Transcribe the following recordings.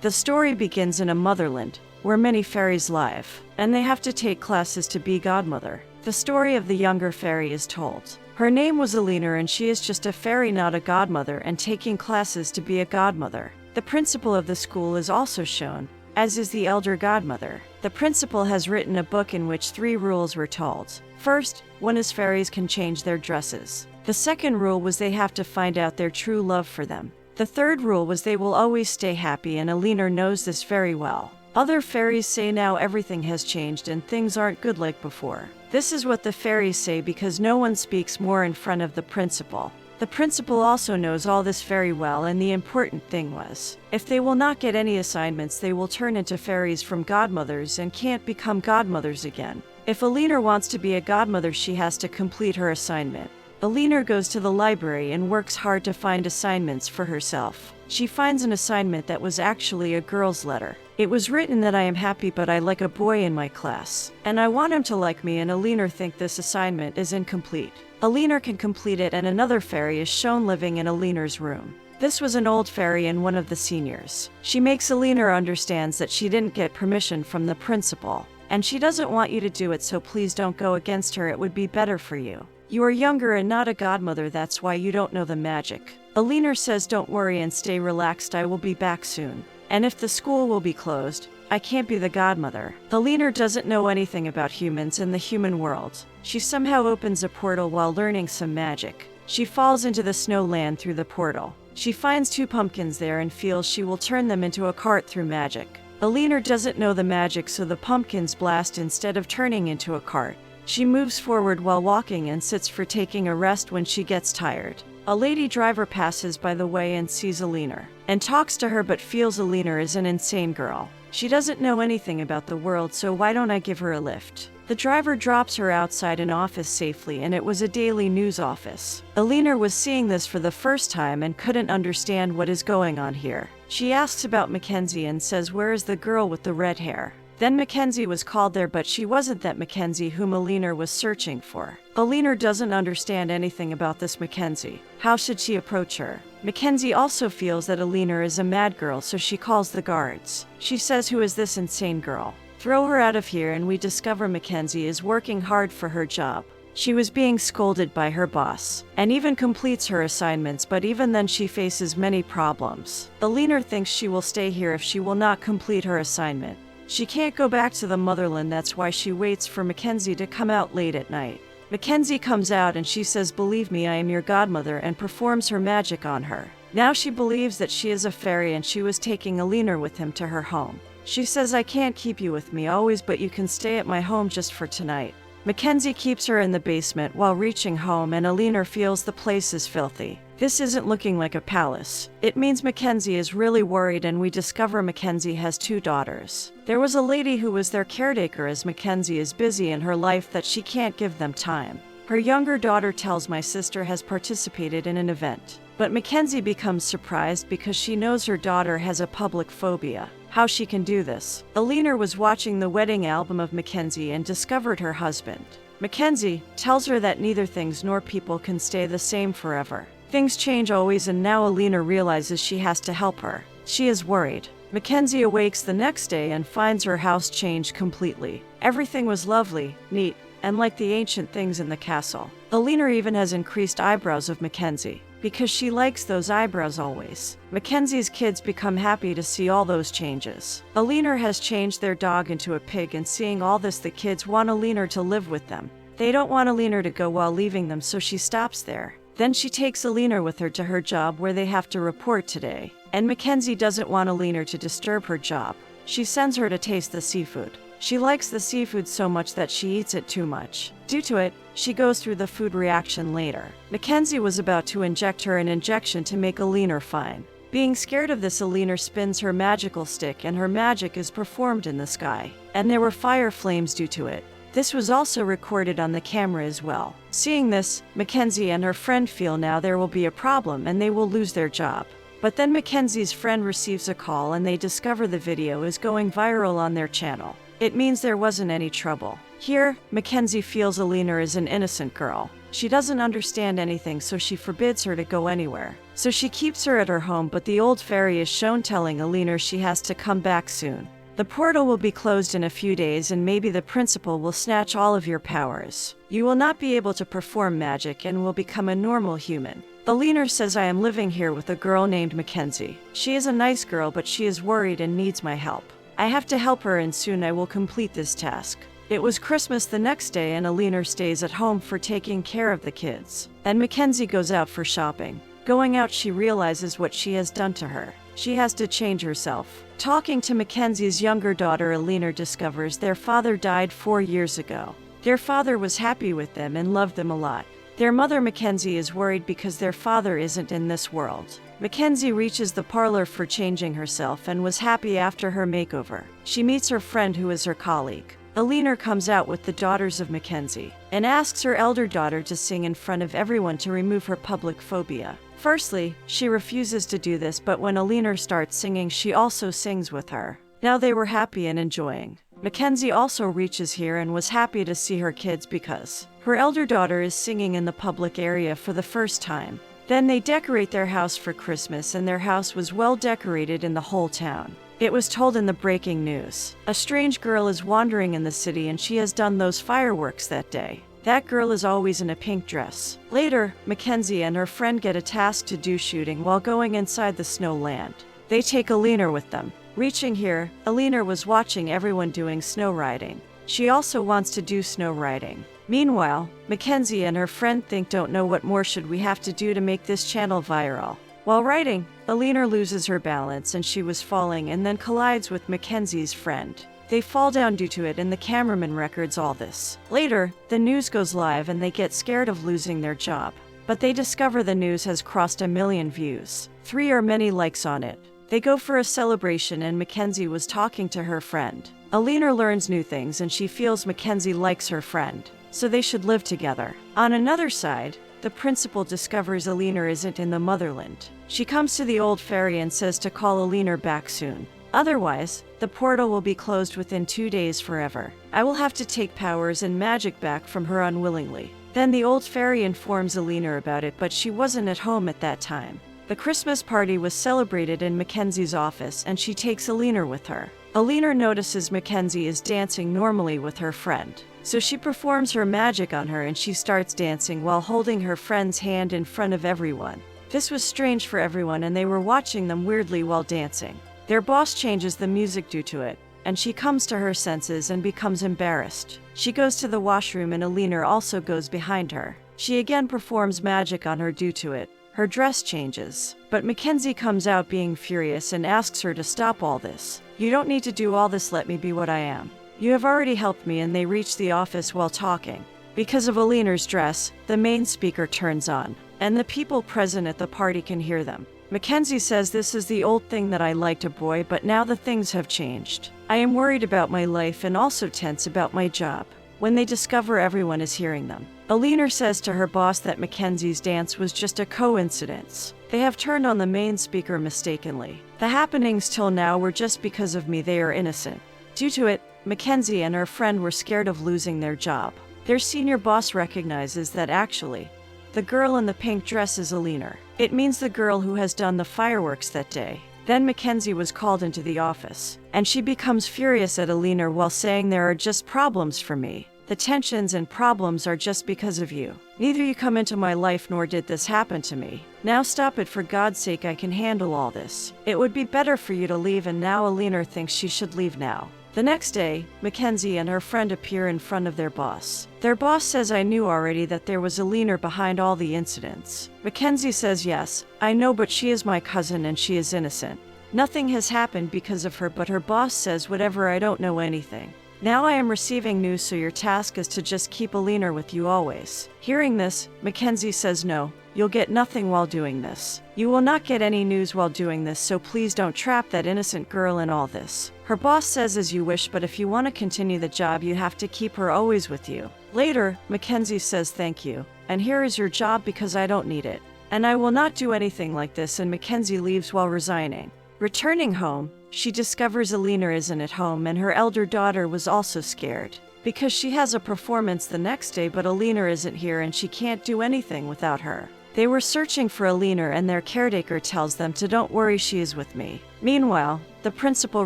The story begins in a motherland, where many fairies live, and they have to take classes to be godmother. The story of the younger fairy is told. Her name was Alina and she is just a fairy, not a godmother, and taking classes to be a godmother. The principal of the school is also shown, as is the elder godmother. The principal has written a book in which 3 rules were told. First, one is fairies can change their dresses. The second rule was they have to find out their true love for them. The third rule was they will always stay happy, and Alina knows this very well. Other fairies say now everything has changed and things aren't good like before. This is what the fairies say because no one speaks more in front of the principal. The principal also knows all this very well, and the important thing was, if they will not get any assignments, they will turn into fairies from godmothers and can't become godmothers again. If Alina wants to be a godmother, she has to complete her assignment. Alina goes to the library and works hard to find assignments for herself. She finds an assignment that was actually a girl's letter. It was written that I am happy but I like a boy in my class, and I want him to like me, and Alina thinks this assignment is incomplete. Alina can complete it, and another fairy is shown living in Alina's room. This was an old fairy and one of the seniors. She makes Alina understands that she didn't get permission from the principal, and she doesn't want you to do it, so please don't go against her, it would be better for you. You are younger and not a godmother, that's why you don't know the magic. Alina says don't worry and stay relaxed, I will be back soon. And if the school will be closed, I can't be the godmother. Alina doesn't know anything about humans in the human world. She somehow opens a portal while learning some magic. She falls into the snow land through the portal. She finds 2 pumpkins there and feels she will turn them into a cart through magic. Alina doesn't know the magic, so the pumpkins blast instead of turning into a cart. She moves forward while walking and sits for taking a rest when she gets tired. A lady driver passes by the way and sees Alina, and talks to her but feels Alina is an insane girl. She doesn't know anything about the world, so why don't I give her a lift? The driver drops her outside an office safely, and it was a daily news office. Alina was seeing this for the first time and couldn't understand what is going on here. She asks about Mackenzie and says, where is the girl with the red hair? Then Mackenzie was called there, but she wasn't that Mackenzie whom Alina was searching for. Alina doesn't understand anything about this Mackenzie. How should she approach her? Mackenzie also feels that Alina is a mad girl, so she calls the guards. She says, who is this insane girl? Throw her out of here, and we discover Mackenzie is working hard for her job. She was being scolded by her boss, and even completes her assignments, but even then she faces many problems. Alina thinks she will stay here if she will not complete her assignment. She can't go back to the motherland, that's why she waits for Mackenzie to come out late at night. Mackenzie comes out and she says, believe me, I am your godmother, and performs her magic on her. Now she believes that she is a fairy and she was taking Alina with him to her home. She says, I can't keep you with me always, but you can stay at my home just for tonight. Mackenzie keeps her in the basement while reaching home, and Alina feels the place is filthy. This isn't looking like a palace. It means Mackenzie is really worried, and we discover Mackenzie has 2 daughters. There was a lady who was their caretaker, as Mackenzie is busy in her life that she can't give them time. Her younger daughter tells my sister has participated in an event, but Mackenzie becomes surprised because she knows her daughter has a public phobia. How she can do this? Alina was watching the wedding album of Mackenzie and discovered her husband. Mackenzie tells her that neither things nor people can stay the same forever. Things change always, and now Alina realizes she has to help her. She is worried. Mackenzie awakes the next day and finds her house changed completely. Everything was lovely, neat, and like the ancient things in the castle. Alina even has increased eyebrows of Mackenzie, because she likes those eyebrows always. Mackenzie's kids become happy to see all those changes. Alina has changed their dog into a pig, and seeing all this, the kids want Alina to live with them. They don't want Alina to go while leaving them, so she stops there. Then she takes Alina with her to her job where they have to report today. And Mackenzie doesn't want Alina to disturb her job. She sends her to taste the seafood. She likes the seafood so much that she eats it too much. Due to it, she goes through the food reaction later. Mackenzie was about to inject her an injection to make Alina fine. Being scared of this, Alina spins her magical stick and her magic is performed in the sky. And there were fire flames due to it. This was also recorded on the camera as well. Seeing this, Mackenzie and her friend feel now there will be a problem and they will lose their job. But then Mackenzie's friend receives a call and they discover the video is going viral on their channel. It means there wasn't any trouble. Here, Mackenzie feels Alina is an innocent girl. She doesn't understand anything, so she forbids her to go anywhere. So she keeps her at her home, but the old fairy is shown telling Alina she has to come back soon. The portal will be closed in a few days, and maybe the principal will snatch all of your powers. You will not be able to perform magic and will become a normal human. Alina says, I am living here with a girl named Mackenzie. She is a nice girl, but she is worried and needs my help. I have to help her, and soon I will complete this task. It was Christmas the next day, and Alina stays at home for taking care of the kids. Then Mackenzie goes out for shopping. Going out, she realizes what she has done to her. She has to change herself. Talking to Mackenzie's younger daughter, Alina discovers their father died 4 years ago. Their father was happy with them and loved them a lot. Their mother, Mackenzie, is worried because their father isn't in this world. Mackenzie reaches the parlor for changing herself and was happy after her makeover. She meets her friend who is her colleague. Alina comes out with the daughters of Mackenzie and asks her elder daughter to sing in front of everyone to remove her public phobia. Firstly, she refuses to do this, but when Alina starts singing, she also sings with her. Now they were happy and enjoying. Mackenzie also reaches here and was happy to see her kids because her elder daughter is singing in the public area for the first time. Then they decorate their house for Christmas, and their house was well decorated in the whole town. It was told in the breaking news. A strange girl is wandering in the city, and she has done those fireworks that day. That girl is always in a pink dress. Later, Mackenzie and her friend get a task to do shooting while going inside the snow land. They take Alina with them. Reaching here, Alina was watching everyone doing snow riding. She also wants to do snow riding. Meanwhile, Mackenzie and her friend don't know what more should we have to do to make this channel viral. While riding, Alina loses her balance and she was falling and then collides with Mackenzie's friend. They fall down due to it, and the cameraman records all this. Later, the news goes live and they get scared of losing their job. But they discover the news has crossed 1 million views. 3 or many likes on it. They go for a celebration, and Mackenzie was talking to her friend. Alina learns new things and she feels Mackenzie likes her friend, so they should live together. On another side, the principal discovers Alina isn't in the motherland. She comes to the old fairy and says to call Alina back soon. Otherwise, the portal will be closed within 2 days forever. I will have to take powers and magic back from her unwillingly. Then the old fairy informs Alina about it, but she wasn't at home at that time. The Christmas party was celebrated in Mackenzie's office, and she takes Alina with her. Alina notices Mackenzie is dancing normally with her friend. So she performs her magic on her, and she starts dancing while holding her friend's hand in front of everyone. This was strange for everyone, and they were watching them weirdly while dancing. Their boss changes the music due to it, and she comes to her senses and becomes embarrassed. She goes to the washroom, and Alina also goes behind her. She again performs magic on her due to it. Her dress changes, but Mackenzie comes out being furious and asks her to stop all this. You don't need to do all this, let me be what I am. You have already helped me, and they reach the office while talking. Because of Alina's dress, the main speaker turns on, and the people present at the party can hear them. Mackenzie says, this is the old thing that I liked a boy, but now the things have changed. I am worried about my life and also tense about my job. When they discover everyone is hearing them, Alina says to her boss that Mackenzie's dance was just a coincidence. They have turned on the main speaker mistakenly. The happenings till now were just because of me, they are innocent. Due to it, Mackenzie and her friend were scared of losing their job. Their senior boss recognizes that actually, the girl in the pink dress is Alina. It means the girl who has done the fireworks that day. Then Mackenzie was called into the office, and she becomes furious at Alina while saying, there are just problems for me. The tensions and problems are just because of you. Neither you come into my life nor did this happen to me. Now stop it, for God's sake, I can handle all this. It would be better for you to leave, and now Alina thinks she should leave now. The next day, Mackenzie and her friend appear in front of their boss. Their boss says, I knew already that there was Alina behind all the incidents. Mackenzie says, yes, I know, but she is my cousin and she is innocent. Nothing has happened because of her, but her boss says, whatever, I don't know anything. Now I am receiving news, so your task is to just keep Alina with you always. Hearing this, Mackenzie says, no, you'll get nothing while doing this. You will not get any news while doing this, so please don't trap that innocent girl in all this. Her boss says, as you wish, but if you want to continue the job, you have to keep her always with you. Later, Mackenzie says, thank you, and here is your job because I don't need it. And I will not do anything like this, and Mackenzie leaves while resigning. Returning home, she discovers Alina isn't at home, and her elder daughter was also scared because she has a performance the next day, but Alina isn't here and she can't do anything without her. They were searching for Alina, and their caretaker tells them to don't worry, she is with me. Meanwhile, the principal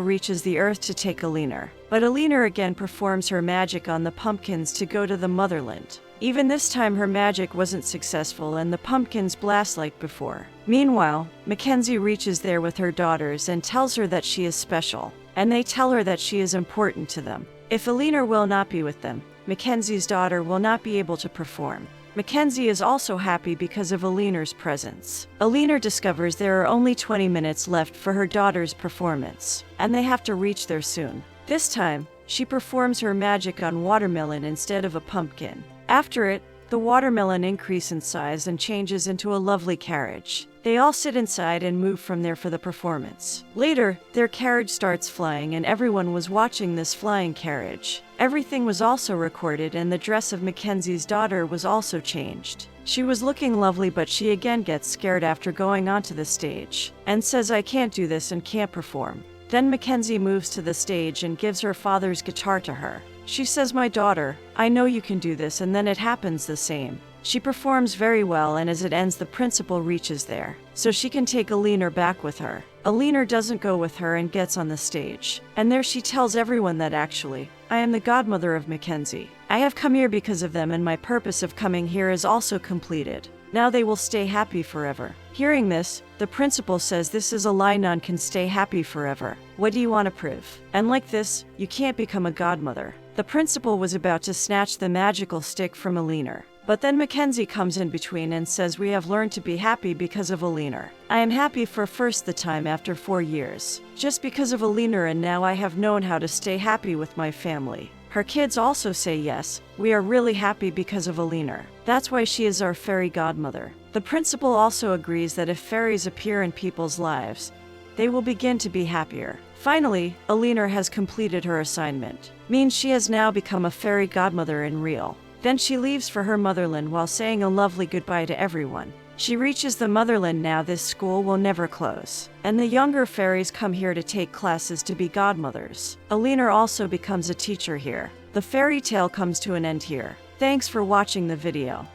reaches the earth to take Alina, but Alina again performs her magic on the pumpkins to go to the motherland. Even this time her magic wasn't successful and the pumpkins blast like before. Meanwhile, Mackenzie reaches there with her daughters and tells her that she is special, and they tell her that she is important to them. If Alina will not be with them, Mackenzie's daughter will not be able to perform. Mackenzie is also happy because of Alina's presence. Alina discovers there are only 20 minutes left for her daughter's performance, and they have to reach there soon. This time, she performs her magic on watermelon instead of a pumpkin. After it, the watermelon increases in size and changes into a lovely carriage. They all sit inside and move from there for the performance. Later, their carriage starts flying and everyone was watching this flying carriage. Everything was also recorded and the dress of Mackenzie's daughter was also changed. She was looking lovely, but she again gets scared after going onto the stage and says, "I can't do this," and can't perform. Then Mackenzie moves to the stage and gives her father's guitar to her. She says, "My daughter, I know you can do this," and then it happens the same. She performs very well, and as it ends the principal reaches there, so she can take Alina back with her. Alina doesn't go with her and gets on the stage, and there she tells everyone that actually, "I am the godmother of Mackenzie. I have come here because of them, and my purpose of coming here is also completed. Now they will stay happy forever." Hearing this, the principal says, "This is a lie, none can stay happy forever. What do you want to prove? And like this, you can't become a godmother." The principal was about to snatch the magical stick from Alina, but then Mackenzie comes in between and says, "We have learned to be happy because of Alina. I am happy for first the time after 4 years, just because of Alina, and now I have known how to stay happy with my family." Her kids also say, "Yes, we are really happy because of Alina. That's why she is our fairy godmother." The principal also agrees that if fairies appear in people's lives, they will begin to be happier. Finally, Alina has completed her assignment, means she has now become a fairy godmother in real. Then she leaves for her motherland while saying a lovely goodbye to everyone. She reaches the motherland now. This school will never close, and the younger fairies come here to take classes to be godmothers. Alina also becomes a teacher here. The fairy tale comes to an end here. Thanks for watching the video.